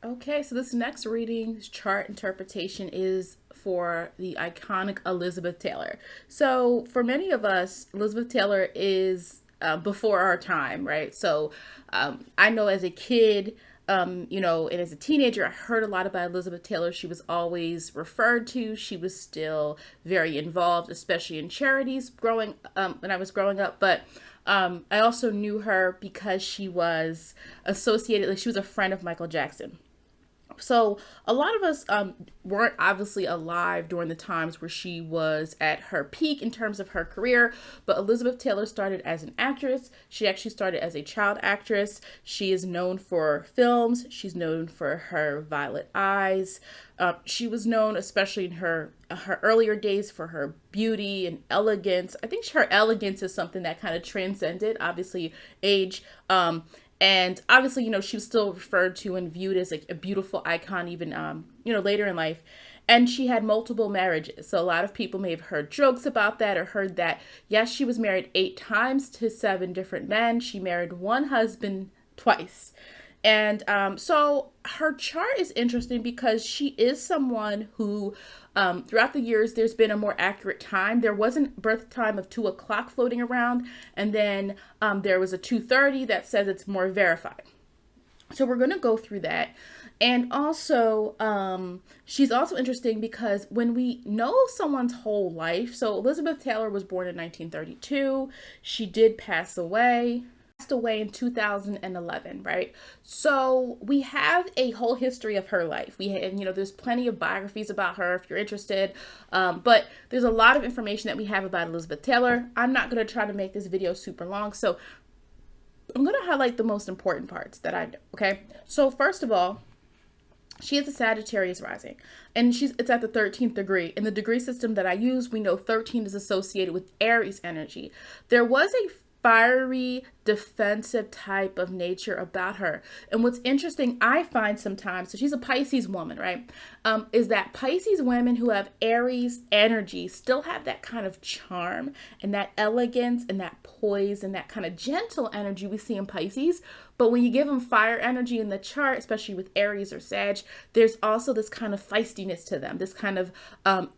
Okay, so this next reading chart interpretation is for the iconic Elizabeth Taylor. So for many of us, Elizabeth Taylor is before our time, right? So I know as a kid, and as a teenager, I heard a lot about Elizabeth Taylor. She was always referred to. She was still very involved, especially in charities when I was growing up. But I also knew her because she was associated, like she was a friend of Michael Jackson. So a lot of us weren't obviously alive during the times where she was at her peak in terms of her career, but Elizabeth Taylor started as an actress. She actually started as a child actress. She is known for films. She's known for her violet eyes. She was known, especially in her earlier days, for her beauty and elegance. I think her elegance is something that kind of transcended, obviously, age. And obviously, she was still referred to and viewed as like a beautiful icon, even, later in life. And she had multiple marriages. So a lot of people may have heard jokes about that or heard that, yes, she was married 8 times to 7 different men. She married one husband twice. And so her chart is interesting because she is someone who, throughout the years, there's been a more accurate time. There wasn't birth time of 2 o'clock floating around. And then there was a 2:30 that says it's more verified. So we're going to go through that. And also, she's also interesting because when we know someone's whole life, so Elizabeth Taylor was born in 1932. She did pass away in 2011, right? So we have a whole history of her life. We have, there's plenty of biographies about her if you're interested, but there's a lot of information that we have about Elizabeth Taylor. I'm not going to try to make this video super long, so I'm going to highlight the most important parts that I know, okay? So first of all, she is a Sagittarius rising, and it's at the 13th degree. In the degree system that I use, we know 13 is associated with Aries energy. There was a fiery, defensive type of nature about her. And what's interesting, I find sometimes, so she's a Pisces woman, right? Is that Pisces women who have Aries energy still have that kind of charm and that elegance and that poise and that kind of gentle energy we see in Pisces. But when you give them fire energy in the chart, especially with Aries or Sag, there's also this kind of feistiness to them, this kind of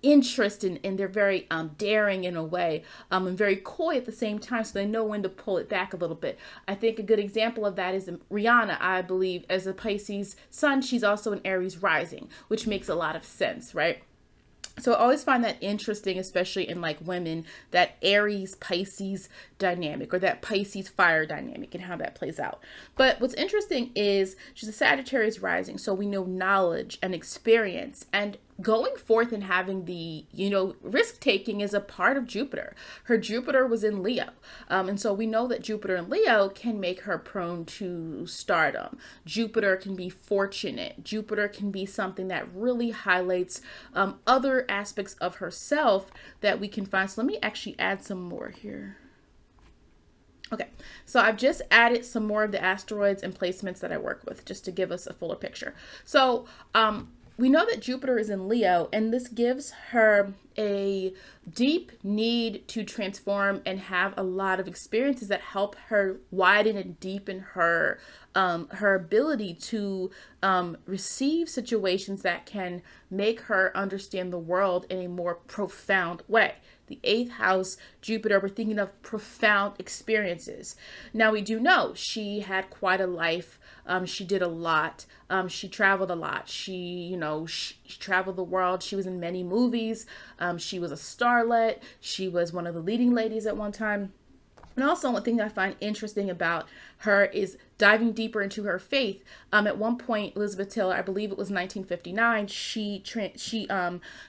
interest in they're very daring in a way, and very coy at the same time, so they know when to pull it back a little bit. I think a good example of that is Rihanna. I believe as a Pisces sun, she's also an Aries rising, which makes a lot of sense, right? So I always find that interesting, especially in like women, that Aries Pisces dynamic or that Pisces fire dynamic and how that plays out. But what's interesting is she's a Sagittarius rising. So we know knowledge and experience and going forth and having the, risk taking is a part of Jupiter. Her Jupiter was in Leo. And so we know that Jupiter in Leo can make her prone to stardom. Jupiter can be fortunate. Jupiter can be something that really highlights other aspects of herself that we can find. So let me actually add some more here. Okay, so I've just added some more of the asteroids and placements that I work with just to give us a fuller picture. So, we know that Jupiter is in Leo, and this gives her a deep need to transform and have a lot of experiences that help her widen and deepen her ability to receive situations that can make her understand the world in a more profound way. The 8th house, Jupiter, we're thinking of profound experiences. Now, we do know she had quite a life. She did a lot. She traveled a lot. She traveled the world. She was in many movies. She was a starlet. She was one of the leading ladies at one time. And also, one thing that I find interesting about her is diving deeper into her faith. At one point, Elizabeth Taylor, I believe it was 1959, she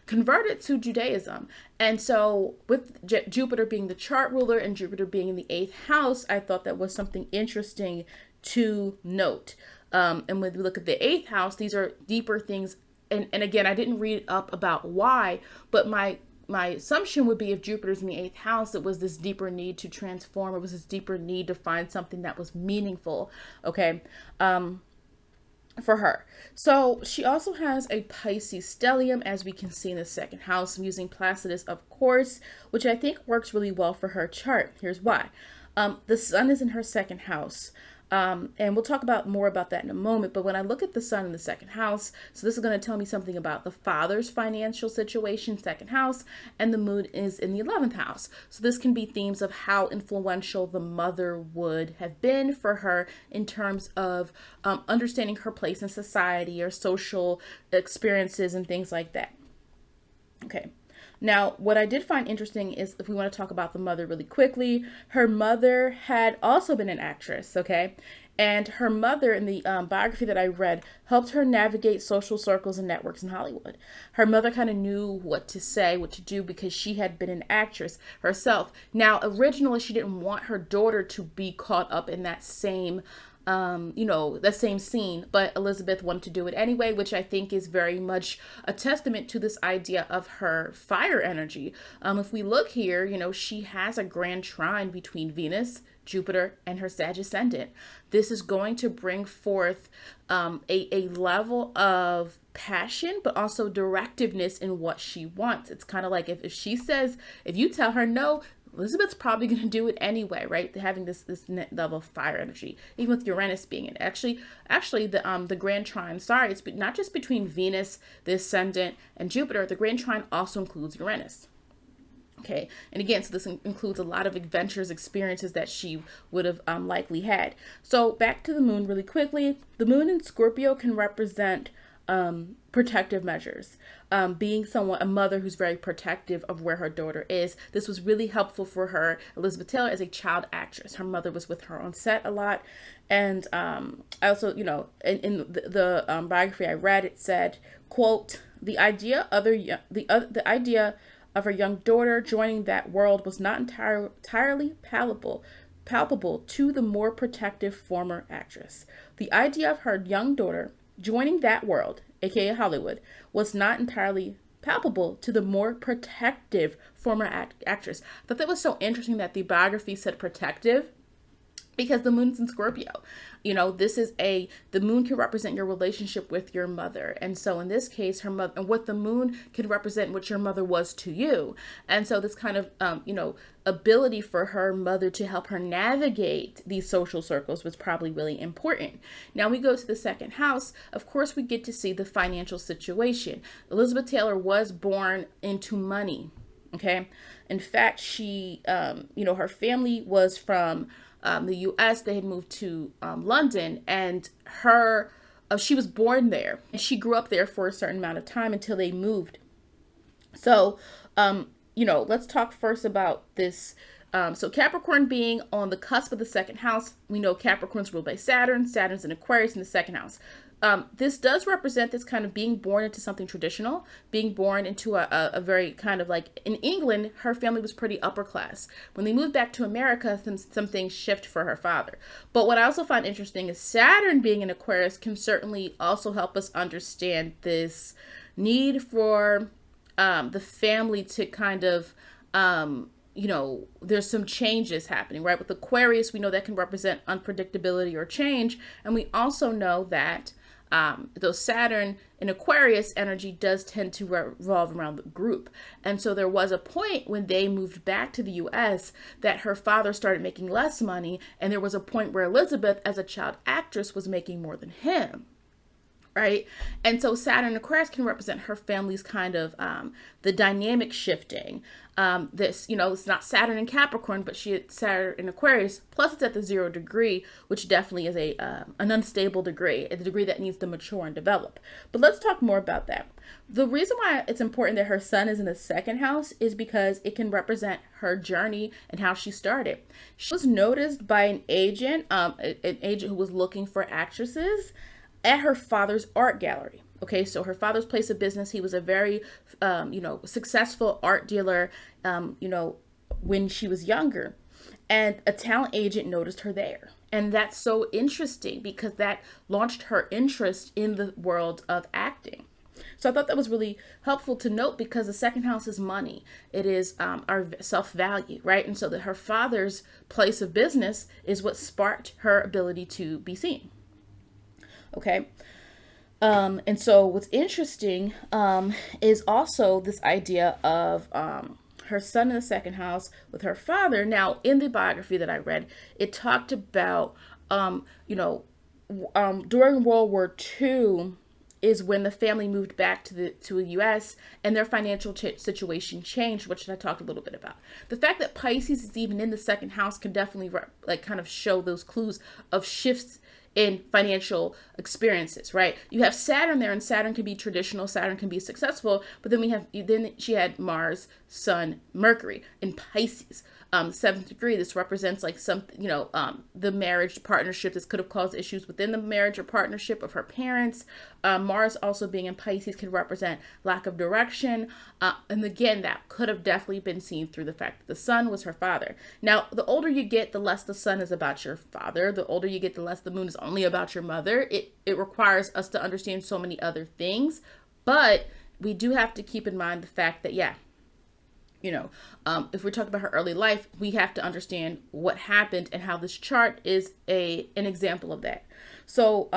converted to Judaism. And so with Jupiter being the chart ruler and Jupiter being in the 8th house, I thought that was something interesting to note. And when we look at the 8th house, these are deeper things. And again, I didn't read up about why, but my assumption would be if Jupiter's in the 8th house, it was this deeper need to transform. It was this deeper need to find something that was meaningful, okay, for her. So she also has a Pisces stellium, as we can see in the 2nd house. I'm using Placidus, of course, which I think works really well for her chart. Here's why. The sun is in her 2nd house. And we'll talk about more about that in a moment. But when I look at the sun in the second house, so this is going to tell me something about the father's financial situation, second house, and the moon is in the 11th house. So this can be themes of how influential the mother would have been for her in terms of understanding her place in society or social experiences and things like that. Okay. Now, what I did find interesting is if we want to talk about the mother really quickly, her mother had also been an actress, okay? And her mother, in the biography that I read, helped her navigate social circles and networks in Hollywood. Her mother kind of knew what to say, what to do, because she had been an actress herself. Now, originally, she didn't want her daughter to be caught up in that same that same scene, but Elizabeth wanted to do it anyway, which I think is very much a testament to this idea of her fire energy. If we look here, she has a grand trine between Venus, Jupiter, and her Sag ascendant. This is going to bring forth a level of passion, but also directiveness in what she wants. It's kind of like if she says, if you tell her no, Elizabeth's probably going to do it anyway, right? Having this level of fire energy, even with Uranus being in. Actually, the grand trine. Sorry, it's not just between Venus, the ascendant, and Jupiter. The grand trine also includes Uranus. Okay, and again, so this includes a lot of adventures, experiences that she would have likely had. So back to the moon really quickly. The moon in Scorpio can represent protective measures. Being a mother who's very protective of where her daughter is. This was really helpful for her, Elizabeth Taylor, as a child actress. Her mother was with her on set a lot. And I also, in the biography I read, it said, quote, the idea of her young daughter joining that world was not entirely palpable to the more protective former actress. The idea of her young daughter joining that world, aka Hollywood, was not entirely palpable to the more protective former actress. I thought that was so interesting that the biography said protective, because the moon's in Scorpio. The moon can represent your relationship with your mother. And so in this case, her mother, and what the moon can represent what your mother was to you. And so this kind of, ability for her mother to help her navigate these social circles was probably really important. Now we go to the second house. Of course, we get to see the financial situation. Elizabeth Taylor was born into money. Okay. In fact, she, her family was from the U.S. They had moved to London, and she was born there, and she grew up there for a certain amount of time until they moved. So, let's talk first about this. So Capricorn being on the cusp of the second house, we know Capricorn's ruled by Saturn. Saturn's in Aquarius in the second house. This does represent this kind of being born into something traditional, being born into a very kind of like, in England, her family was pretty upper class. When they moved back to America, some things shift for her father. But what I also find interesting is Saturn being in Aquarius can certainly also help us understand this need for the family to kind of, there's some changes happening, right? With Aquarius, we know that can represent unpredictability or change. And we also know that though Saturn in Aquarius energy does tend to revolve around the group. And so there was a point when they moved back to the US that her father started making less money. And there was a point where Elizabeth, as a child actress, was making more than him. Right. And so Saturn Aquarius can represent her family's kind of the dynamic shifting. It's not Saturn in Capricorn, but it's Saturn in Aquarius. Plus, it's at the 0 degree, which definitely is an unstable degree, a degree that needs to mature and develop. But let's talk more about that. The reason why it's important that her sun is in the second house is because it can represent her journey and how she started. She was noticed by an agent who was looking for actresses at her father's art gallery. Okay, so her father's place of business, he was a very, successful art dealer, when she was younger. And a talent agent noticed her there. And that's so interesting because that launched her interest in the world of acting. So I thought that was really helpful to note because the second house is money. It is our self-value, right? And so that her father's place of business is what sparked her ability to be seen. Okay. And so what's interesting is also this idea of her son in the second house with her father. Now, in the biography that I read, it talked about You know, during World War II is when the family moved back to the U.S. and their financial situation changed, which I talked a little bit about. The fact that Pisces is even in the second house can definitely like kind of show those clues of shifts in financial experiences, right? You have Saturn there, and Saturn can be traditional, Saturn can be successful, but then she had Mars, Sun, Mercury in Pisces. Seventh degree, this represents like some, the marriage partnership. This could have caused issues within the marriage or partnership of her parents. Mars also being in Pisces can represent lack of direction. And again, that could have definitely been seen through the fact that the sun was her father. Now, the older you get, the less the sun is about your father. The older you get, the less the moon is only about your mother. It requires us to understand so many other things. But we do have to keep in mind the fact that, if we're talking about her early life, we have to understand what happened and how this chart is an example of that. So,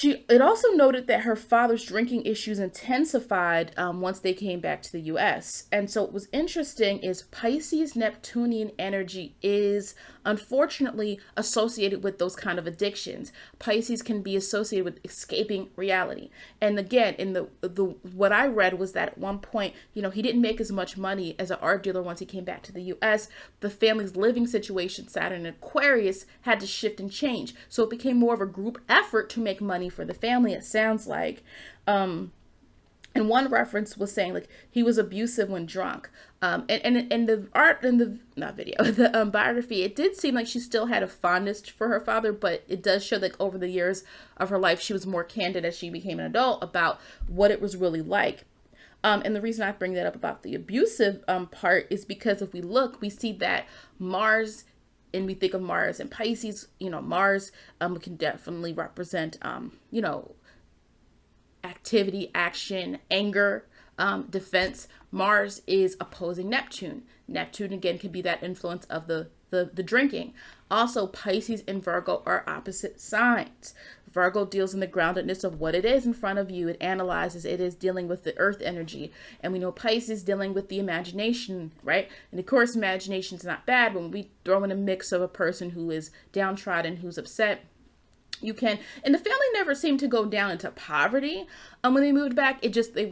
it also noted that her father's drinking issues intensified once they came back to the U.S. And so what was interesting is Pisces Neptunian energy is unfortunately associated with those kind of addictions. Pisces can be associated with escaping reality. And again, in the what I read was that at one point, he didn't make as much money as an art dealer once he came back to the U.S. The family's living situation, Saturn and Aquarius, had to shift and change. So it became more of a group effort to make money for the family, it sounds like. And one reference was saying like he was abusive when drunk. And the art in the not video, the biography, it did seem like she still had a fondness for her father, but it does show that over the years of her life, she was more candid as she became an adult about what it was really like. And the reason I bring that up about the abusive part is because if we look, we see that Mars, and we think of Mars and Pisces, Mars can definitely represent, activity, action, anger, defense. Mars is opposing Neptune. Neptune, again, can be that influence of the drinking. Also, Pisces and Virgo are opposite signs. Virgo deals in the groundedness of what it is in front of you. It analyzes, it is dealing with the earth energy. And we know Pisces dealing with the imagination, right? And of course, imagination is not bad. When we throw in a mix of a person who is downtrodden, who's upset, you can, and the family never seemed to go down into poverty. When they moved back, they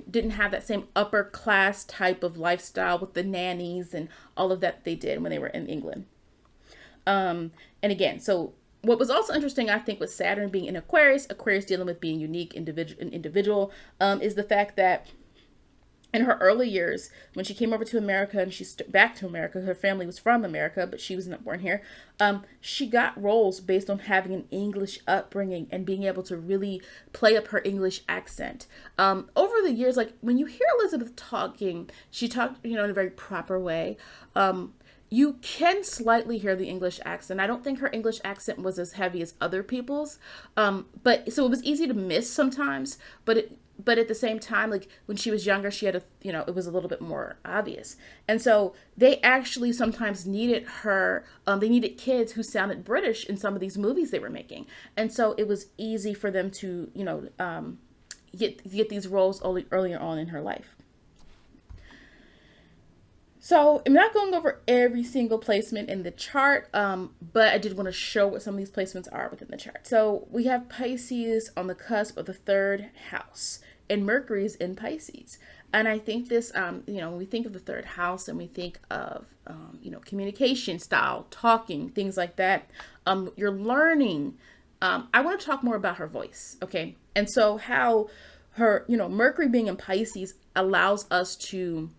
didn't have that same upper class type of lifestyle with the nannies and all of that they did when they were in England. And again, so what was also interesting, I think, with Saturn being in Aquarius dealing with being unique, individual, is the fact that in her early years, when she came over to America and she's back to America, her family was from America, but she was not born here. She got roles based on having an English upbringing and being able to really play up her English accent. Over the years, like when you hear Elizabeth talking, she talked, in a very proper way. You can slightly hear the English accent. I don't think her English accent was as heavy as other people's. But so it was easy to miss sometimes, but at the same time, like when she was younger, she had it was a little bit more obvious. And so they actually sometimes needed her, they needed kids who sounded British in some of these movies they were making. And so it was easy for them to, get these roles earlier on in her life. So I'm not going over every single placement in the chart, but I did want to show what some of these placements are within the chart. So we have Pisces on the cusp of the third house, and Mercury's in Pisces. And I think this, when we think of the third house and we think of, communication style, talking, things like that, you're learning. I want to talk more about her voice, okay? And so how her, Mercury being in Pisces allows us to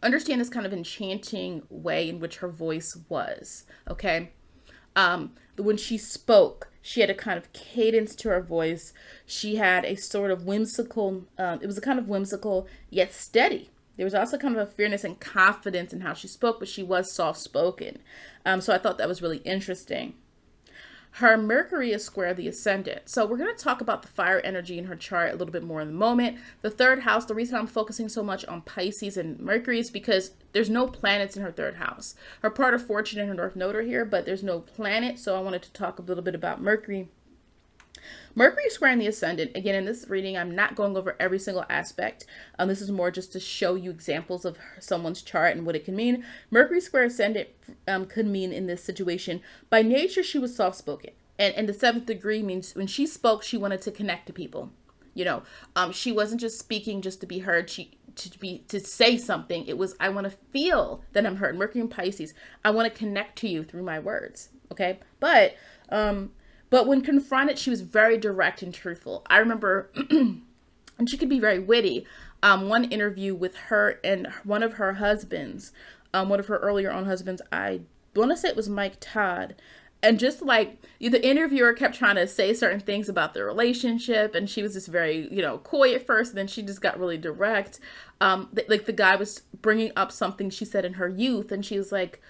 understand this kind of enchanting way in which her voice was, okay? When she spoke, she had a kind of cadence to her voice. She had a sort of whimsical, it was a kind of whimsical yet steady. There was also kind of a fairness and confidence in how she spoke, but she was soft-spoken. So I thought that was really interesting. Her Mercury is square the ascendant. So we're going to talk about the fire energy in her chart a little bit more in a moment. The third house, the reason I'm focusing so much on Pisces and Mercury is because there's no planets in her third house. Her part of fortune and her North Node are here, but there's no planet. So I wanted to talk a little bit about Mercury Mercury squaring the ascendant, again, in this reading, I'm not going over every single aspect. This is more just to show you examples of someone's chart and what it can mean. Mercury square ascendant could mean in this situation, by nature, she was soft-spoken. And the seventh degree means when she spoke, she wanted to connect to people. She wasn't just speaking just to be heard. To say something. It was, I want to feel that I'm heard. Mercury in Pisces, I want to connect to you through my words. Okay, but when confronted, she was very direct and truthful. I remember, and she could be very witty. One interview with her and one of her husbands, one of her earlier on husbands, I want to say it was Mike Todd. And just like the interviewer kept trying to say certain things about their relationship, and she was just very, coy at first, and then she just got really direct. Like the guy was bringing up something she said in her youth, and she was like,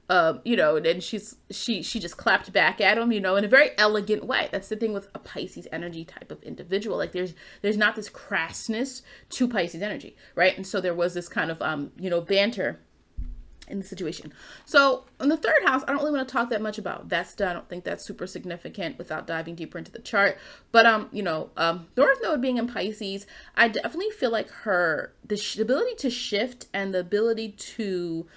and she just clapped back at him, in a very elegant way. That's the thing with a Pisces energy type of individual. Like there's not this crassness to Pisces energy, right? And so there was this kind of, banter in the situation. So in the third house, I don't really want to talk that much about that. I don't think that's super significant without diving deeper into the chart. But North Node being in Pisces, I definitely feel like the ability to shift and the ability to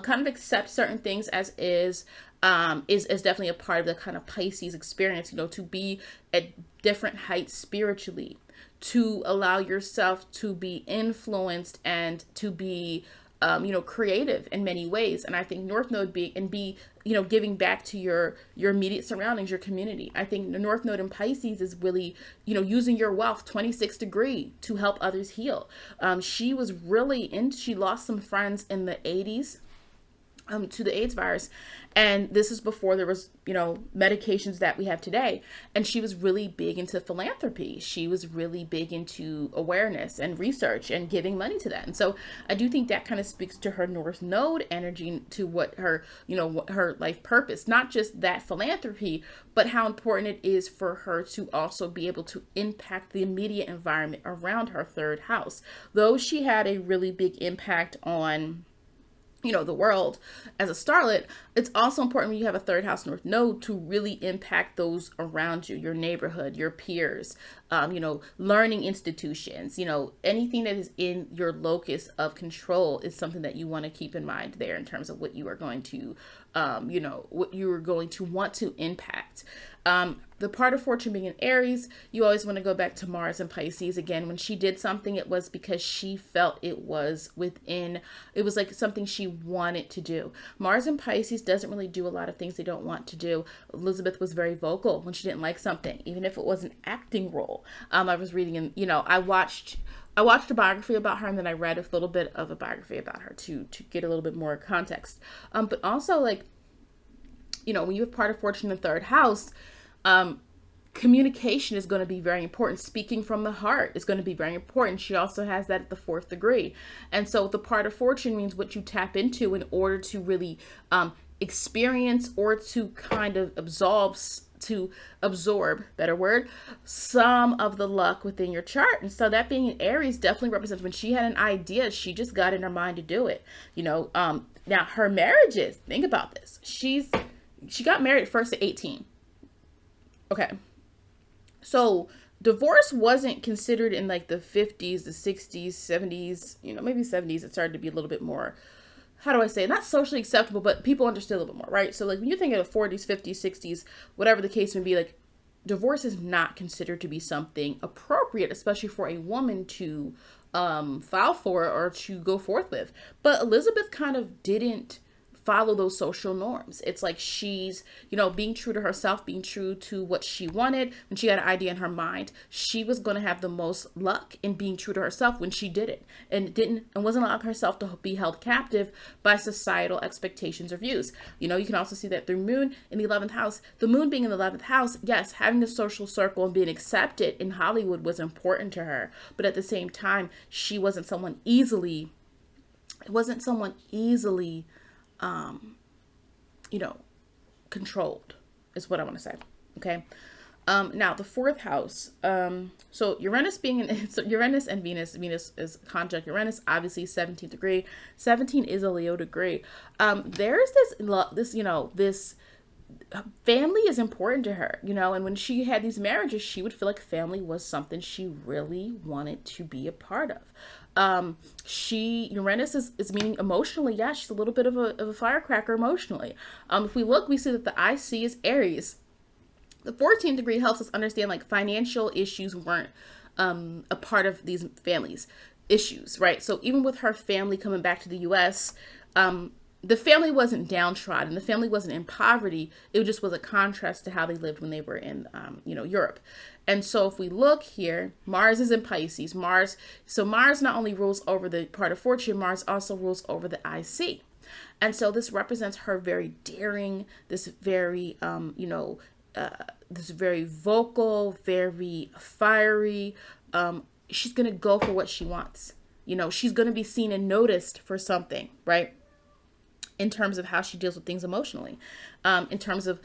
kind of accept certain things as is definitely a part of the kind of Pisces experience, to be at different heights spiritually, to allow yourself to be influenced and to be creative in many ways. And I think North Node be giving back to your immediate surroundings, your community. I think the North Node in Pisces is really, using your wealth, 26th degree, to help others heal. She was really she lost some friends in the 80s. To the AIDS virus. And this is before there was, medications that we have today. And she was really big into philanthropy. She was really big into awareness and research and giving money to that. And so I do think that kind of speaks to her North Node energy, to what her, her life purpose, not just that philanthropy, but how important it is for her to also be able to impact the immediate environment around her third house. Though she had a really big impact on the world as a starlet, it's also important when you have a third house North Node to really impact those around you, your neighborhood, your peers, learning institutions, anything that is in your locus of control is something that you want to keep in mind there in terms of what you are going to, what you are going to want to impact. The part of fortune being in Aries, you always want to go back to Mars and Pisces. Again, when she did something, it was because she felt it was like something she wanted to do. Mars and Pisces doesn't really do a lot of things they don't want to do. Elizabeth was very vocal when she didn't like something, even if it was an acting role. I was reading and, I watched a biography about her, and then I read a little bit of a biography about her to get a little bit more context. But also, like, when you have part of fortune in the third house, communication is going to be very important. Speaking from the heart is going to be very important. She also has that at the fourth degree. And so the part of fortune means what you tap into in order to really experience or to kind of absorb, better word, some of the luck within your chart. And so that being in Aries definitely represents when she had an idea, she just got in her mind to do it. Now her marriages, think about this. She got married first at 18. Okay. So divorce wasn't considered in like the 50s, the 60s, 70s, maybe 70s. It started to be a little bit more, how do I say it? Not socially acceptable, but people understood a little bit more, right? So like when you think of the 40s, 50s, 60s, whatever the case may be, like divorce is not considered to be something appropriate, especially for a woman to file for or to go forth with. But Elizabeth kind of didn't follow those social norms. It's like she's, being true to herself, being true to what she wanted. When she had an idea in her mind, she was going to have the most luck in being true to herself when she did it, and wasn't allowing herself to be held captive by societal expectations or views. You can also see that through Moon in the 11th house. The Moon being in the 11th house, yes, having the social circle and being accepted in Hollywood was important to her, but at the same time, she wasn't someone easily controlled is what I want to say. Okay. Now the fourth house, so Uranus Uranus and Venus is conjunct Uranus, obviously 17th degree. 17 is a Leo degree. There's this family is important to her, you know, and when she had these marriages, she would feel like family was something she really wanted to be a part of. Uranus is meaning emotionally, yeah, she's a little bit of a firecracker emotionally. If we look, we see that the IC is Aries. The 14th degree helps us understand like financial issues weren't a part of these families' issues, right? So even with her family coming back to the US, the family wasn't downtrodden. The family wasn't in poverty. It just was a contrast to how they lived when they were in, Europe. And so if we look here, Mars is in Pisces. Mars not only rules over the part of fortune, Mars also rules over the IC. And so this represents her very daring, this very, this very vocal, very fiery. She's going to go for what she wants. You know, she's going to be seen and noticed for something, right? In terms of how she deals with things emotionally. In terms of,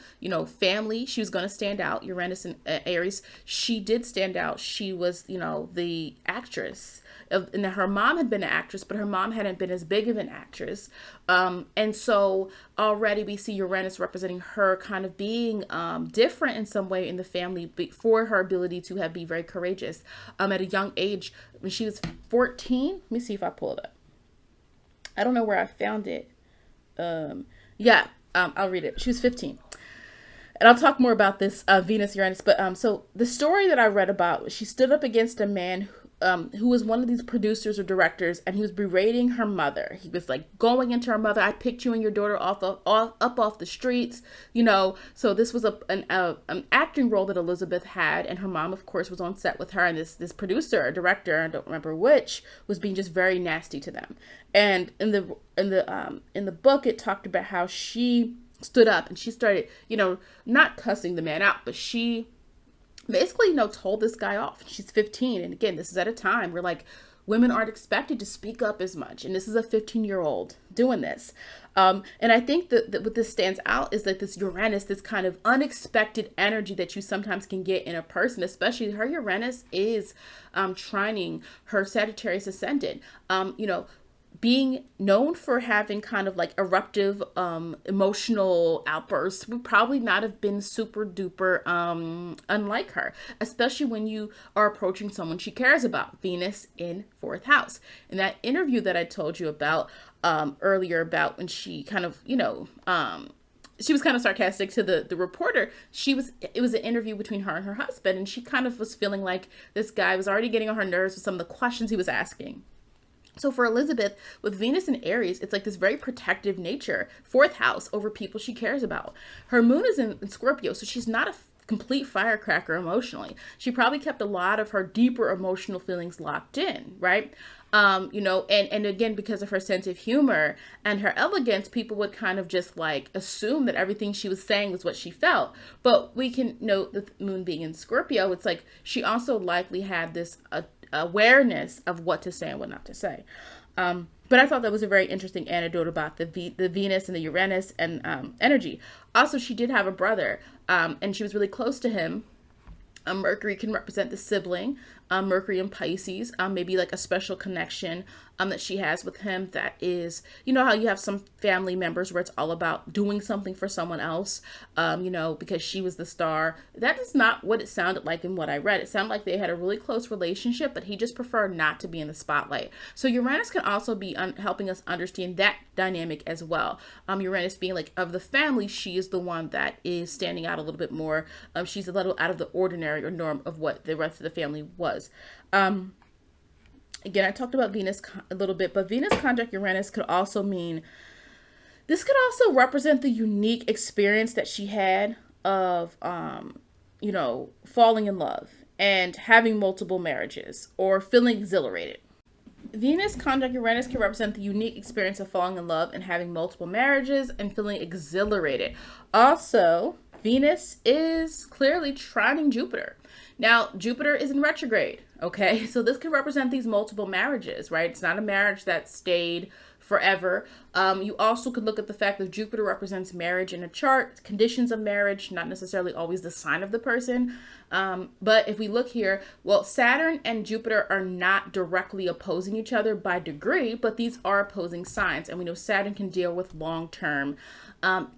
family, she was going to stand out. Uranus and Aries, she did stand out. She was, the actress. And her mom had been an actress, but her mom hadn't been as big of an actress. And so already we see Uranus representing her kind of being different in some way in the family for her ability to be very courageous. At a young age, when she was 14, let me see if I pull it up. I don't know where I found it. I'll read it. She was 15. And I'll talk more about this Venus Uranus. But so the story that I read about, she stood up against a man who was one of these producers or directors, and he was berating her mother. He was like going into her mother. I picked you and your daughter up off the streets, So this was an acting role that Elizabeth had, and her mom, of course, was on set with her. And this producer or director, I don't remember which, was being just very nasty to them. And in the book, it talked about how she stood up and she started, not cussing the man out, but she basically, told this guy off. She's 15. And again, this is at a time where like women aren't expected to speak up as much. And this is a 15-year-old doing this. And I think that what this stands out is that this Uranus, this kind of unexpected energy that you sometimes can get in a person, especially her Uranus is trining her Sagittarius ascendant. Being known for having kind of like eruptive emotional outbursts would probably not have been super duper unlike her, especially when you are approaching someone she cares about. Venus in 4th house. In that interview that I told you about earlier, about when she kind of, she was kind of sarcastic to the reporter. It was an interview between her and her husband, and she kind of was feeling like this guy was already getting on her nerves with some of the questions he was asking. So for Elizabeth, with Venus in Aries, it's like this very protective nature, 4th house, over people she cares about. Her moon is in Scorpio, so she's not a complete firecracker emotionally. She probably kept a lot of her deeper emotional feelings locked in, right? And again, because of her sense of humor and her elegance, people would kind of just like assume that everything she was saying was what she felt. But we can note the moon being in Scorpio, it's like she also likely had this awareness of what to say and what not to say. But I thought that was a very interesting anecdote about the Venus and the Uranus and energy. Also, she did have a brother, and she was really close to him. Mercury can represent the sibling. Mercury in Pisces, maybe like a special connection that she has with him that is, how you have some family members where it's all about doing something for someone else, because she was the star. That is not what it sounded like in what I read. It sounded like they had a really close relationship, but he just preferred not to be in the spotlight. So Uranus can also be helping us understand that dynamic as well. Uranus being like, of the family, she is the one that is standing out a little bit more. She's a little out of the ordinary or norm of what the rest of the family was. Again, I talked about Venus a little bit, but Venus conjunct Uranus could also mean, this could also represent the unique experience that she had of, falling in love and having multiple marriages or feeling exhilarated. Venus conjunct Uranus can represent the unique experience of falling in love and having multiple marriages and feeling exhilarated. Also, Venus is clearly trining Jupiter. Now, Jupiter is in retrograde, okay? So this could represent these multiple marriages, right? It's not a marriage that stayed forever. You also could look at the fact that Jupiter represents marriage in a chart, conditions of marriage, not necessarily always the sign of the person. But if we look here, well, Saturn and Jupiter are not directly opposing each other by degree, but these are opposing signs. And we know Saturn can deal with long-term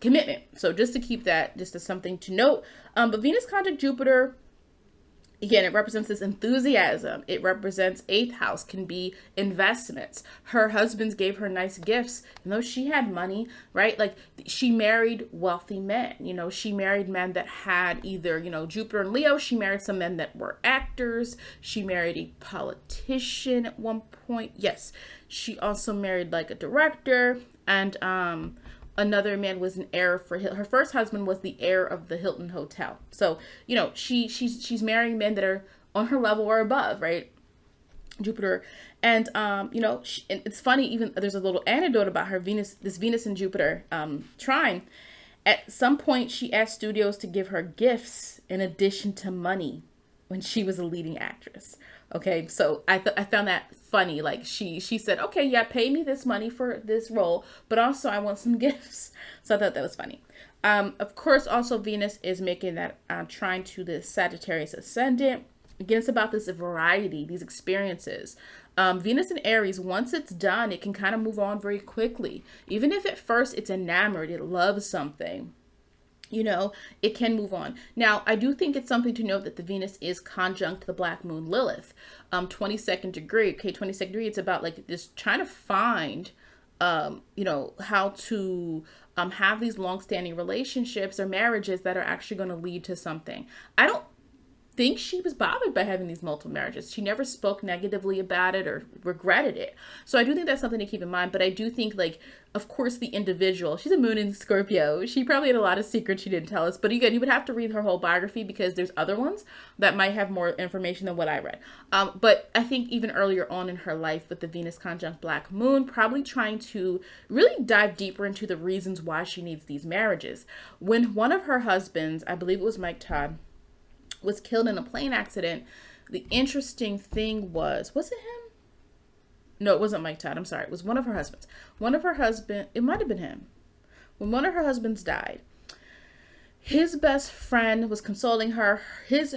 commitment. So just to keep that, just as something to note. But Venus conjunct Jupiter, again, it represents this enthusiasm. It represents eighth house, can be investments. Her husbands gave her nice gifts, and though she had money, right? Like she married wealthy men. She married men that had either, Jupiter and Leo. She married some men that were actors. She married a politician at one point. Yes. She also married like a director, and another man was an heir for her first husband was the heir of the Hilton Hotel. So, she's marrying men that are on her level or above, right? Jupiter. And, it's funny, even there's a little anecdote about her this Venus and Jupiter trine. At some point, she asked studios to give her gifts in addition to money when she was a leading actress. Okay, so I found that funny. Like she said, okay, yeah, pay me this money for this role, but also I want some gifts. So I thought that was funny. Of course, also Venus is making that trine to the Sagittarius ascendant. Again, it's about this variety, these experiences. Venus in Aries, once it's done, it can kind of move on very quickly. Even if at first it's enamored, it loves something, it can move on. Now, I do think it's something to note that the Venus is conjunct the Black Moon Lilith, 22nd degree. Okay, 22nd degree, it's about like this trying to find, how to have these long-standing relationships or marriages that are actually going to lead to something. I don't think she was bothered by having these multiple marriages. She never spoke negatively about it or regretted it. So I do think that's something to keep in mind. But I do think, like, of course, the individual, she's a moon in Scorpio. She probably had a lot of secrets she didn't tell us. But again, you would have to read her whole biography because there's other ones that might have more information than what I read. But I think even earlier on in her life with the Venus conjunct Black Moon, probably trying to really dive deeper into the reasons why she needs these marriages. When one of her husbands, I believe it was Mike Todd, was killed in a plane accident, the interesting thing was it him? No, it wasn't Mike Todd. I'm sorry. It was one of her husbands. It might have been him. When one of her husbands died, his best friend was consoling her. His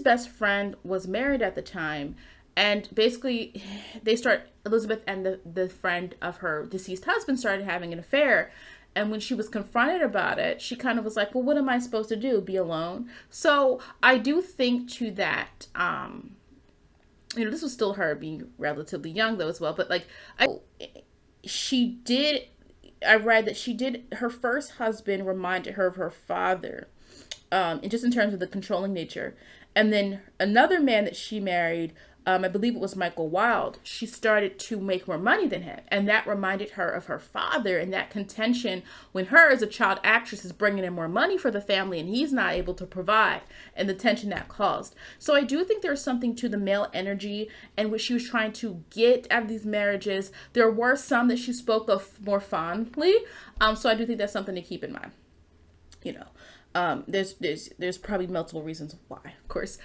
best friend was married at the time. And basically, Elizabeth and the friend of her deceased husband started having an affair. And when she was confronted about it, she kind of was like, well, what am I supposed to do? Be alone? So I do think to that, this was still her being relatively young though as well. But like, I read that her first husband reminded her of her father, and just in terms of the controlling nature. And then another man that she married, I believe it was Michael Wilde, she started to make more money than him. And that reminded her of her father, and that contention when her as a child actress is bringing in more money for the family and he's not able to provide, and the tension that caused. So I do think there's something to the male energy and what she was trying to get out of these marriages. There were some that she spoke of more fondly. So I do think that's something to keep in mind. There's probably multiple reasons why, of course.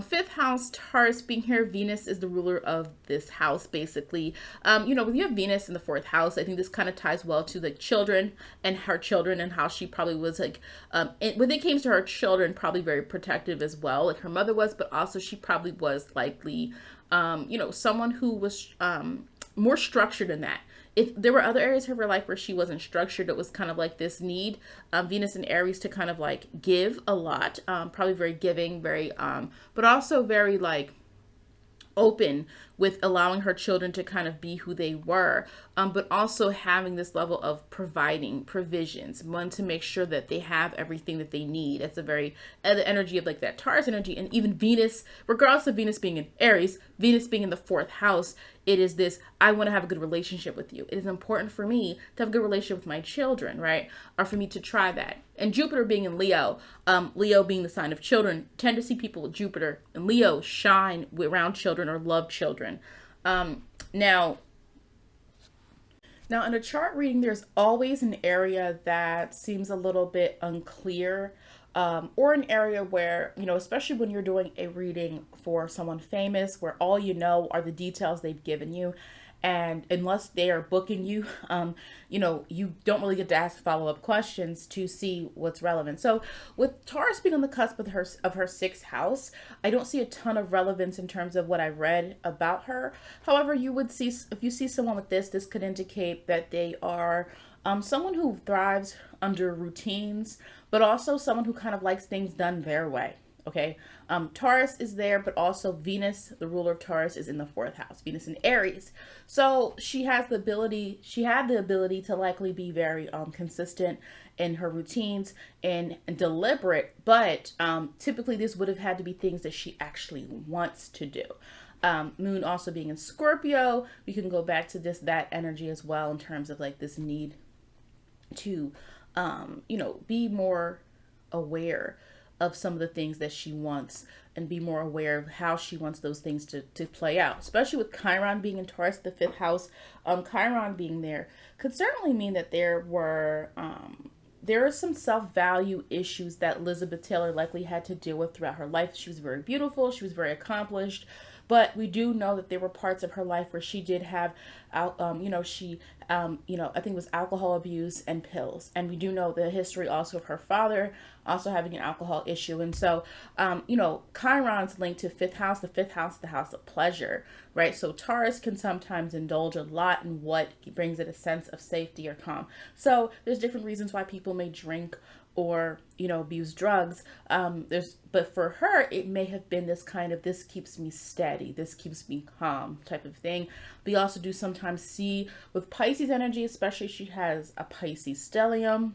Fifth house, Taurus being here, Venus is the ruler of this house, basically. When you have Venus in the fourth house, I think this kind of ties well to the children and her children and how she probably was like, when it came to her children, probably very protective as well, like her mother was, but also she probably was likely, someone who was more structured in that. If there were other areas of her life where she wasn't structured, it was kind of like this need, Venus and Aries, to kind of like give a lot, probably very giving, very, but also very like open with allowing her children to kind of be who they were, but also having this level of providing provisions, one to make sure that they have everything that they need. It's a very, the energy of like that Taurus energy, and even Venus, regardless of Venus being in Aries, Venus being in the fourth house, it is this, I want to have a good relationship with you. It is important for me to have a good relationship with my children, right? Or for me to try that. And Jupiter being in Leo, Leo being the sign of children, tend to see people with Jupiter and Leo shine around children or love children. Now in a chart reading, there's always an area that seems a little bit unclear, or an area where, especially when you're doing a reading for someone famous, where all you know are the details they've given you. And unless they are booking you, you don't really get to ask follow-up questions to see what's relevant. So with Taurus being on the cusp of her sixth house, I don't see a ton of relevance in terms of what I read about her. However, you would see, if you see someone with this could indicate that they are someone who thrives under routines, but also someone who kind of likes things done their way. Okay. Taurus is there, but also Venus, the ruler of Taurus, is in the fourth house, Venus in Aries. So she had the ability to likely be very consistent in her routines and deliberate, but typically this would have had to be things that she actually wants to do. Moon also being in Scorpio, we can go back to that energy as well in terms of like this need to, be more aware of some of the things that she wants and be more aware of how she wants those things to play out, especially with Chiron being in Taurus, the fifth house. Chiron being there could certainly mean that there are some self-value issues that Elizabeth Taylor likely had to deal with throughout her life. She was very beautiful, she was very accomplished, but we do know that there were parts of her life where she did have, I think it was alcohol abuse and pills. And we do know the history also of her father also having an alcohol issue. And so, Chiron's linked to fifth house, the fifth house, the house of pleasure, right? So Taurus can sometimes indulge a lot in what brings it a sense of safety or calm. So there's different reasons why people may drink or abuse drugs. But for her it may have been this kind of, this keeps me steady, this keeps me calm type of thing. We also do sometimes see with Pisces energy, especially she has a Pisces stellium,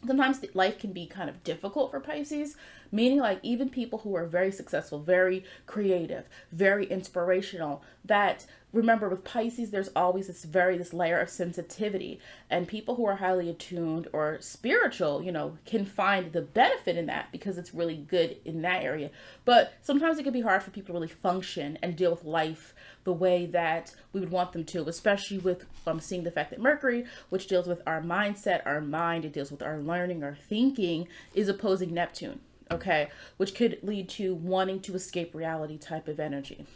sometimes life can be kind of difficult for Pisces, meaning like even people who are very successful, very creative, very inspirational, that remember with Pisces, there's always this layer of sensitivity, and people who are highly attuned or spiritual, can find the benefit in that because it's really good in that area. But sometimes it can be hard for people to really function and deal with life the way that we would want them to, especially with seeing the fact that Mercury, which deals with our mindset, our mind, it deals with our learning, our thinking, is opposing Neptune, okay, which could lead to wanting to escape reality type of energy.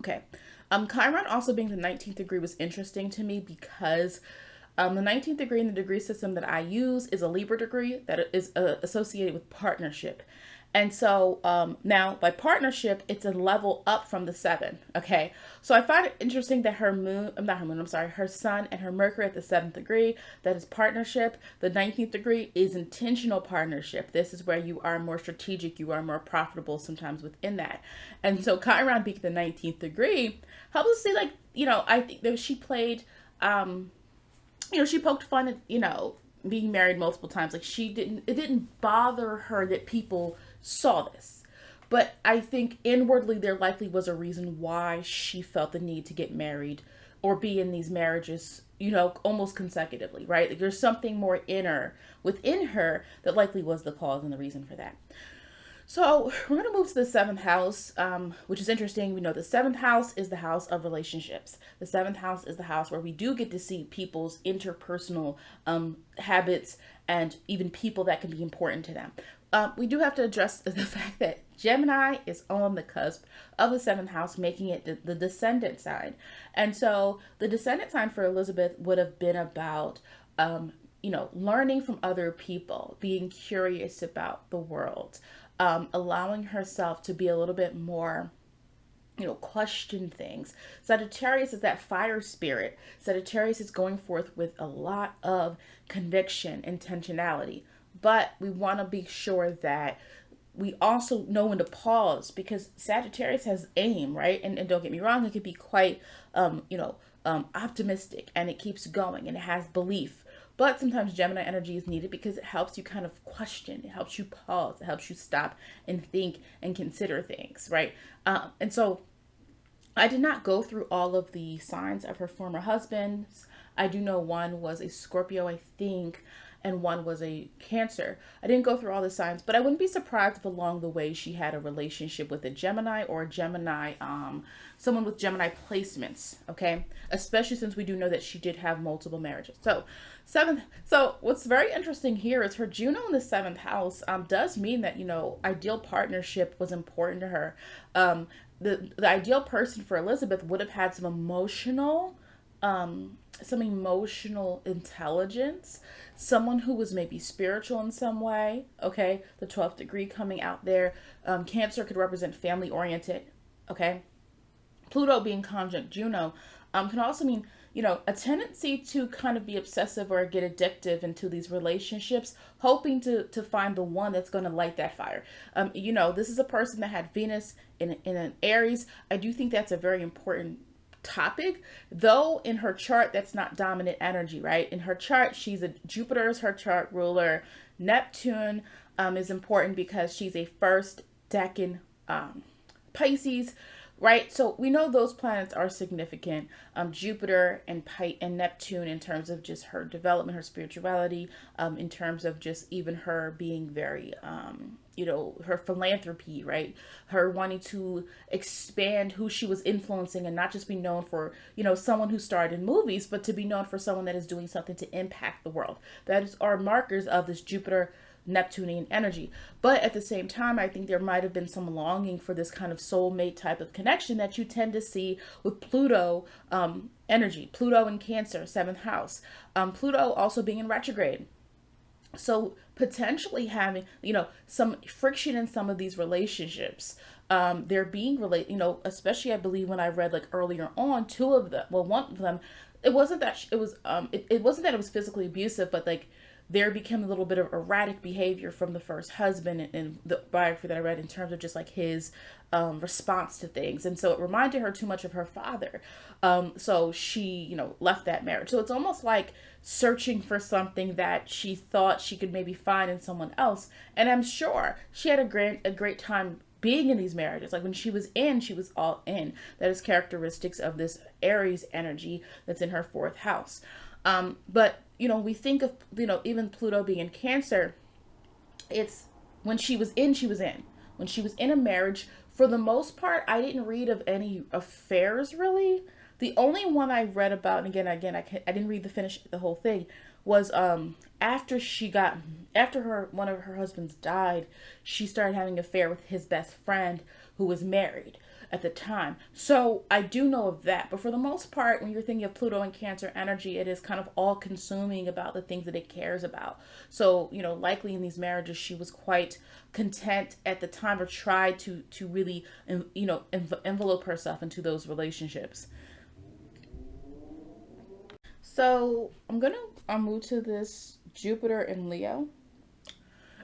Okay. Chiron also being the 19th degree was interesting to me because the 19th degree in the degree system that I use is a Libra degree that is associated with partnership. And so now by partnership, it's a level up from the 7. Okay. So I find it interesting that her sun and her Mercury at the 7th degree, that is partnership. The 19th degree is intentional partnership. This is where you are more strategic, you are more profitable sometimes within that. And so Chiron being the 19th degree helps us see, like, I think that she played, she poked fun at, being married multiple times. Like it didn't bother her that people saw this. But I think inwardly there likely was a reason why she felt the need to get married or be in these marriages, almost consecutively, right? Like there's something more within her that likely was the cause and the reason for that. So we're going to move to the 7th house, which is interesting. We know the 7th house is the house of relationships. The 7th house is the house where we do get to see people's interpersonal habits and even people that can be important to them. We do have to address the fact that Gemini is on the cusp of the 7th house, making it the descendant sign. And so the descendant sign for Elizabeth would have been about, learning from other people, being curious about the world, allowing herself to be a little bit more, question things. Sagittarius is that fire spirit. Sagittarius is going forth with a lot of conviction, intentionality. But we want to be sure that we also know when to pause, because Sagittarius has aim, right? And don't get me wrong, it could be quite, optimistic, and it keeps going and it has belief. But sometimes Gemini energy is needed because it helps you kind of question, it helps you pause, it helps you stop and think and consider things, right? And so I did not go through all of the signs of her former husbands. I do know one was a Scorpio, I think, and one was a Cancer. I didn't go through all the signs, but I wouldn't be surprised if along the way she had a relationship with a Gemini or a Gemini, someone with Gemini placements, okay? Especially since we do know that she did have multiple marriages. So, seventh, so what's very interesting here is her Juno in the seventh house does mean that, ideal partnership was important to her. The ideal person for Elizabeth would have had some emotional intelligence, someone who was maybe spiritual in some way. Okay, the 12th degree coming out there. Cancer could represent family oriented. Okay, Pluto being conjunct Juno can also mean, a tendency to kind of be obsessive or get addictive into these relationships, hoping to find the one that's going to light that fire. This is a person that had Venus in an Aries. I do think that's a very important topic, though in her chart that's not dominant energy, right? In her chart, Jupiter is her chart ruler. Neptune is important because she's a first decan Pisces, right? So we know those planets are significant. Jupiter and Neptune in terms of just her development, her spirituality, in terms of just even her being very, her philanthropy, right? Her wanting to expand who she was influencing and not just be known for, someone who starred in movies, but to be known for someone that is doing something to impact the world. That are markers of this Jupiter Neptunian energy. But at the same time, I think there might have been some longing for this kind of soulmate type of connection that you tend to see with Pluto energy. Pluto in Cancer, seventh house. Pluto also being in retrograde. So potentially having, some friction in some of these relationships. They're being related, especially I believe when I read like earlier on, one of them, it wasn't that it wasn't that it was physically abusive, but like there became a little bit of erratic behavior from the first husband in the biography that I read in terms of just like his response to things. And so it reminded her too much of her father. So she, left that marriage. So it's almost like searching for something that she thought she could maybe find in someone else. And I'm sure she had a great time being in these marriages. Like when she was all in. That is characteristics of this Aries energy that's in her fourth house. But we think of, even Pluto being in Cancer, it's when she was in. When she was in a marriage, for the most part, I didn't read of any affairs really. The only one I read about, and again, I didn't read the whole thing, was after one of her husbands died, she started having an affair with his best friend who was married at the time. So I do know of that. But for the most part, when you're thinking of Pluto and Cancer energy, it is kind of all consuming about the things that it cares about. So, likely in these marriages, she was quite content at the time, or tried to really, envelope herself into those relationships. So I'm going to move to this Jupiter in Leo.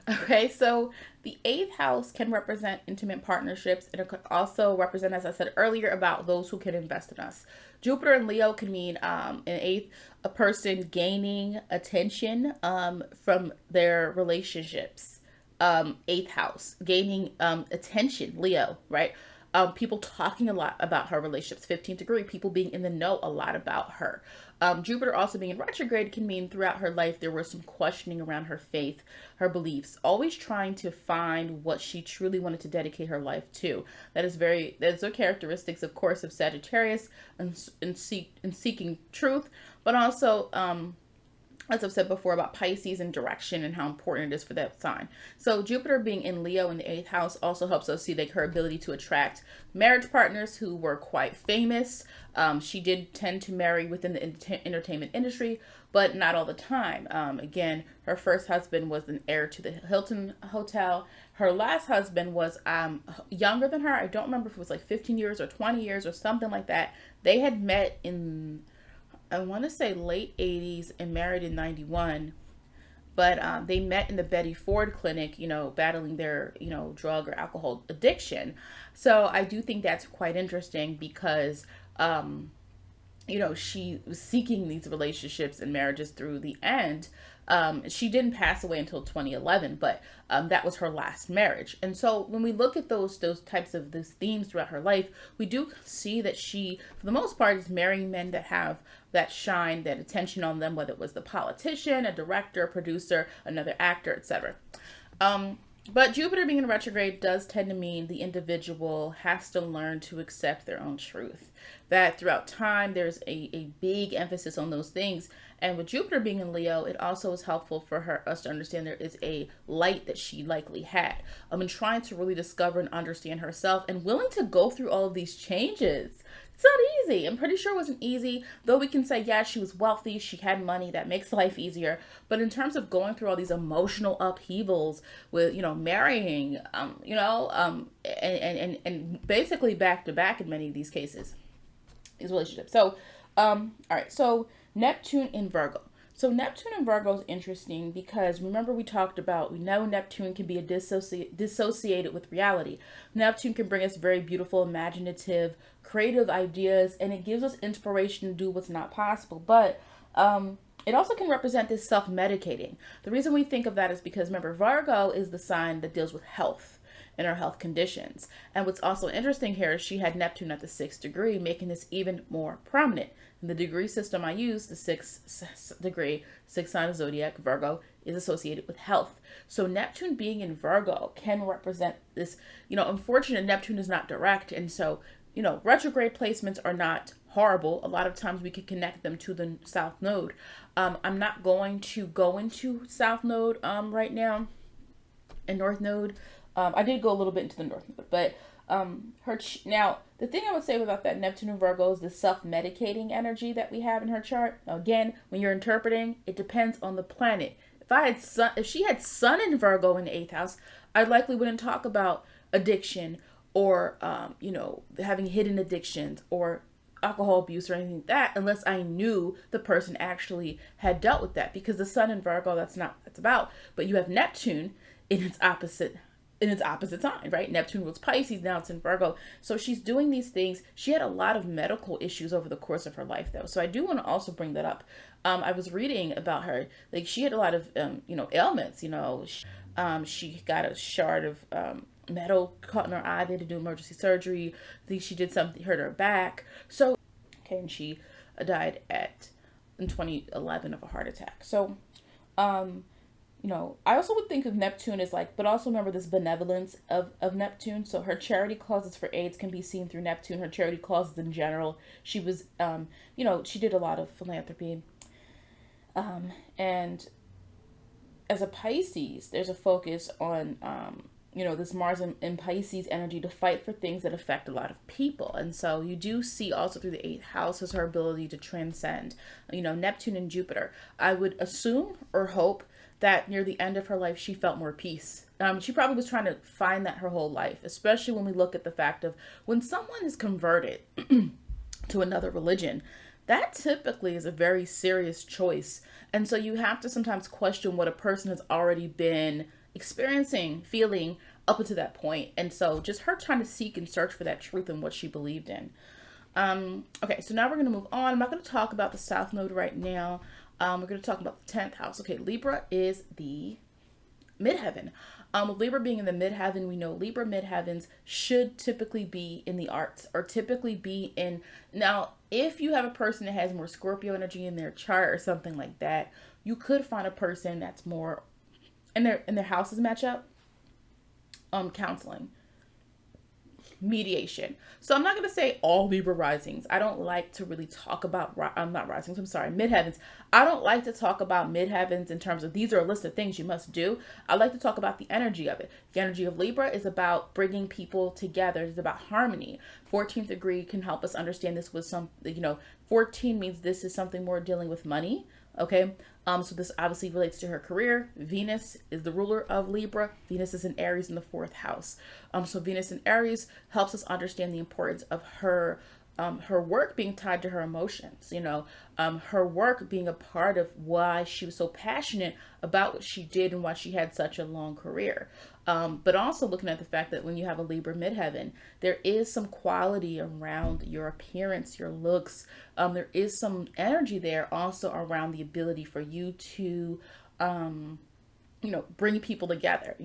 Okay, so the eighth house can represent intimate partnerships, and it could also represent, as I said earlier, about those who can invest in us. Jupiter in Leo can mean in eighth, a person gaining attention from their relationships. Eighth house, gaining attention, Leo, right? People talking a lot about her relationships. 15th degree, people being in the know a lot about her. Jupiter also being in retrograde can mean throughout her life there was some questioning around her faith, her beliefs, always trying to find what she truly wanted to dedicate her life to. That's the characteristics, of course, of Sagittarius and seeking truth, but also as I've said before, about Pisces and direction and how important it is for that sign. So Jupiter being in Leo in the eighth house also helps us see like her ability to attract marriage partners who were quite famous. She did tend to marry within the entertainment industry, but not all the time. Again, her first husband was an heir to the Hilton Hotel. Her last husband was younger than her. I don't remember if it was like 15 years or 20 years or something like that. They had met in, I want to say, late 80s and married in 91. But they met in the Betty Ford clinic, battling their, drug or alcohol addiction. So I do think that's quite interesting because, she was seeking these relationships and marriages through the end. She didn't pass away until 2011, but that was her last marriage. And so when we look at those types of these themes throughout her life, we do see that she, for the most part, is marrying men that have that shine, that attention on them, whether it was the politician, a director, a producer, another actor, etc. But Jupiter being in retrograde does tend to mean the individual has to learn to accept their own truth. That throughout time, there's a big emphasis on those things. And with Jupiter being in Leo, it also is helpful for us to understand there is a light that she likely had. In trying to really discover and understand herself and willing to go through all of these changes. It's not easy. I'm pretty sure it wasn't easy, though we can say, yeah, she was wealthy, she had money, that makes life easier. But in terms of going through all these emotional upheavals with, marrying, and basically back to back in many of these cases, these relationships. So, all right, so Neptune in Virgo. So Neptune in Virgo is interesting because remember we know Neptune can be dissociated with reality. Neptune can bring us very beautiful, imaginative, creative ideas, and it gives us inspiration to do what's not possible. But it also can represent this self-medicating. The reason we think of that is because remember, Virgo is the sign that deals with health and our health conditions. And what's also interesting here is she had Neptune at the 6th degree, making this even more prominent. In the degree system I use, the 6th degree, 6th sign of zodiac, Virgo, is associated with health. So Neptune being in Virgo can represent this, unfortunate Neptune is not direct. And so, retrograde placements are not horrible. A lot of times we can connect them to the South Node. I'm not going to go into South Node right now and North Node. I did go a little bit into the North Node, but now the thing I would say about that Neptune and Virgo is the self-medicating energy that we have in her chart. Now, again, when you're interpreting, it depends on the planet. If she had Sun in Virgo in the 8th house, I likely wouldn't talk about addiction or having hidden addictions or alcohol abuse or anything like that unless I knew the person actually had dealt with that, because the Sun in Virgo, that's not what that's about. But you have Neptune in its opposite sign, right? Neptune was Pisces, now it's in Virgo. So she's doing these things. She had a lot of medical issues over the course of her life, though. So I do want to also bring that up. I was reading about her. Like, she had a lot of, ailments. She got a shard of metal caught in her eye. They had to do emergency surgery. I think she did something, hurt her back. So, okay, and she died in 2011 of a heart attack. So, I also would think of Neptune as but also remember this benevolence of Neptune. So her charity causes for AIDS can be seen through Neptune. Her charity causes in general. She was, she did a lot of philanthropy. And as a Pisces, there's a focus on, this Mars and Pisces energy to fight for things that affect a lot of people. And so you do see also through the 8th house is her ability to transcend, Neptune and Jupiter. I would assume or hope that near the end of her life, she felt more peace. She probably was trying to find that her whole life, especially when we look at the fact of when someone is converted to another religion, that typically is a very serious choice. And so you have to sometimes question what a person has already been experiencing, feeling up until that point. And so just her trying to seek and search for that truth and what she believed in. Okay, so now we're going to move on. I'm not going to talk about the South Node right now. We're going to talk about the 10th house. Okay, Libra is the midheaven. With Libra being in the midheaven, we know Libra midheavens should typically be in the arts or typically be in. Now, if you have a person that has more Scorpio energy in their chart or something like that, you could find a person that's more and their houses match up. Counseling, mediation. So I'm not going to say all Libra risings. I don't like to really talk about, midheavens. I don't like to talk about midheavens in terms of these are a list of things you must do. I like to talk about the energy of it. The energy of Libra is about bringing people together. It's about harmony. 14th degree can help us understand this with 14 means this is something more dealing with money. Okay. So this obviously relates to her career. Venus is the ruler of Libra. Venus is in Aries in the 4th house. So Venus in Aries helps us understand the importance of her work being tied to her emotions, her work being a part of why she was so passionate about what she did and why she had such a long career. But also looking at the fact that when you have a Libra midheaven, there is some quality around your appearance, your looks. There is some energy there also around the ability for you to bring people together,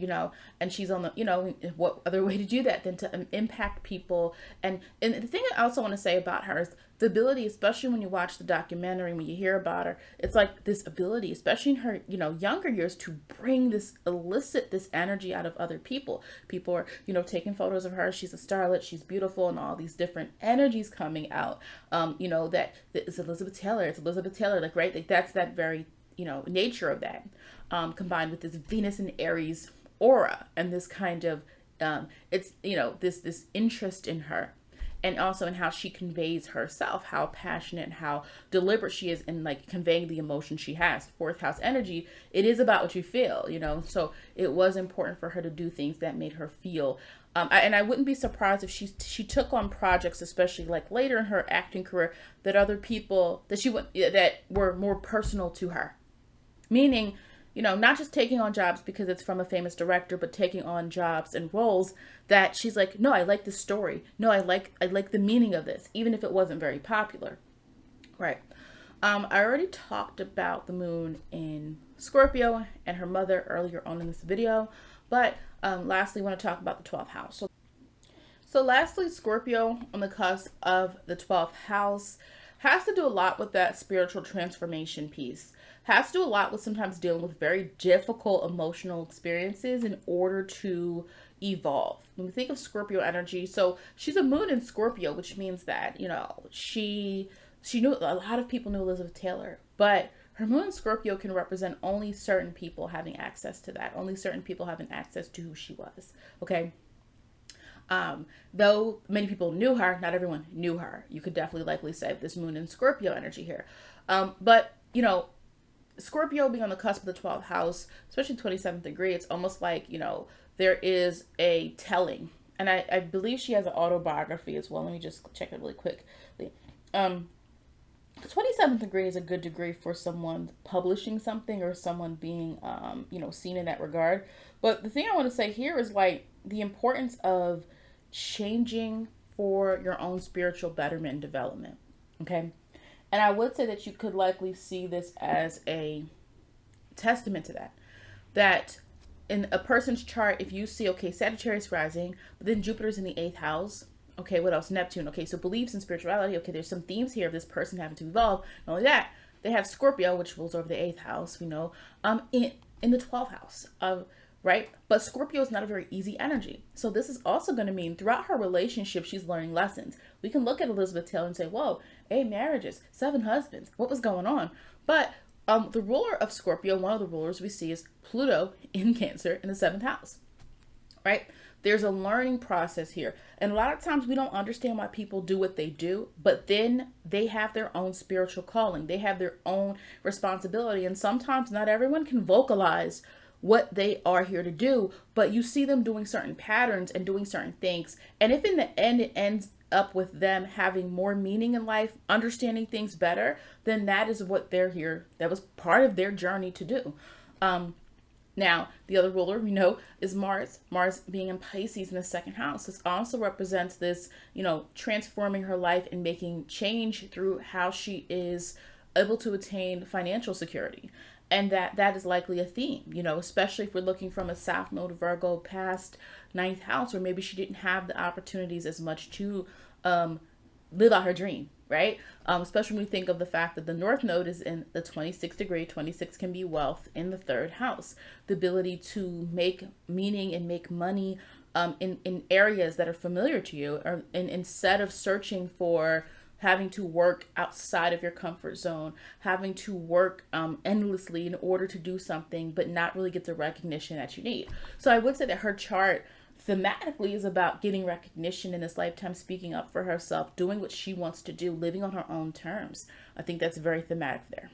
and she's on the, what other way to do that than to impact people. And the thing I also want to say about her is the ability, especially when you watch the documentary, when you hear about her, it's like this ability, especially in her, younger years, to elicit this energy out of other people. People are, taking photos of her. She's a starlet. She's beautiful, and all these different energies coming out. That it's Elizabeth Taylor. It's Elizabeth Taylor. Like, right. Like, that's that very, nature of that, combined with this Venus and Aries aura and this kind of, it's, this interest in her, and also in how she conveys herself, how passionate and how deliberate she is in like conveying the emotion she has. Fourth house energy, it is about what you feel, so it was important for her to do things that made her feel. And I wouldn't be surprised if she took on projects, especially like later in her acting career, that other people that were more personal to her. Meaning, not just taking on jobs because it's from a famous director, but taking on jobs and roles that she's like, no, I like this story. No, I like the meaning of this, even if it wasn't very popular. Right. I already talked about the moon in Scorpio and her mother earlier on in this video, but lastly, I want to talk about the 12th house. So lastly, Scorpio on the cusp of the 12th house has to do a lot with that spiritual transformation piece. Has to do a lot with sometimes dealing with very difficult emotional experiences in order to evolve. When we think of Scorpio energy, so she's a moon in Scorpio, which means that, she knew, a lot of people knew Elizabeth Taylor, but her moon in Scorpio can represent only certain people having access to that, only certain people having access to who she was, okay? Though many people knew her, not everyone knew her. You could definitely likely say this moon in Scorpio energy here. But, Scorpio being on the cusp of the 12th house, especially 27th degree, it's almost like, there is a telling. And I believe she has an autobiography as well. Let me just check it really quickly. The 27th degree is a good degree for someone publishing something or someone being, seen in that regard. But the thing I want to say here is like the importance of changing for your own spiritual betterment and development. Okay. And I would say that you could likely see this as a testament to that in a person's chart, if you see, okay, Sagittarius rising, but then Jupiter's in the 8th house. Okay, what else? Neptune. Okay, so beliefs and spirituality. Okay, there's some themes here of this person having to evolve. Not only that, they have Scorpio, which rules over the 8th house, in the 12th house. Right? But Scorpio is not a very easy energy. So this is also going to mean throughout her relationship, she's learning lessons. We can look at Elizabeth Taylor and say, whoa, 8 marriages, 7 husbands. What was going on? But the ruler of Scorpio, one of the rulers we see is Pluto in Cancer in the 7th house. Right? There's a learning process here. And a lot of times we don't understand why people do what they do, but then they have their own spiritual calling. They have their own responsibility. And sometimes not everyone can vocalize what they are here to do, but you see them doing certain patterns and doing certain things. And if in the end it ends up with them having more meaning in life, understanding things better, then that is what they're here. That was part of their journey to do. Now, the other ruler we know is Mars. Mars being in Pisces in the 2nd house. This also represents this, transforming her life and making change through how she is able to attain financial security. And that is likely a theme, especially if we're looking from a South Node Virgo past 9th house, where maybe she didn't have the opportunities as much to live out her dream, right? Especially when we think of the fact that the North Node is in the 26th degree. 26 can be wealth in the 3rd house. The ability to make meaning and make money in areas that are familiar to you, or instead of searching for having to work outside of your comfort zone, having to work endlessly in order to do something, but not really get the recognition that you need. So I would say that her chart thematically is about getting recognition in this lifetime, speaking up for herself, doing what she wants to do, living on her own terms. I think that's very thematic there.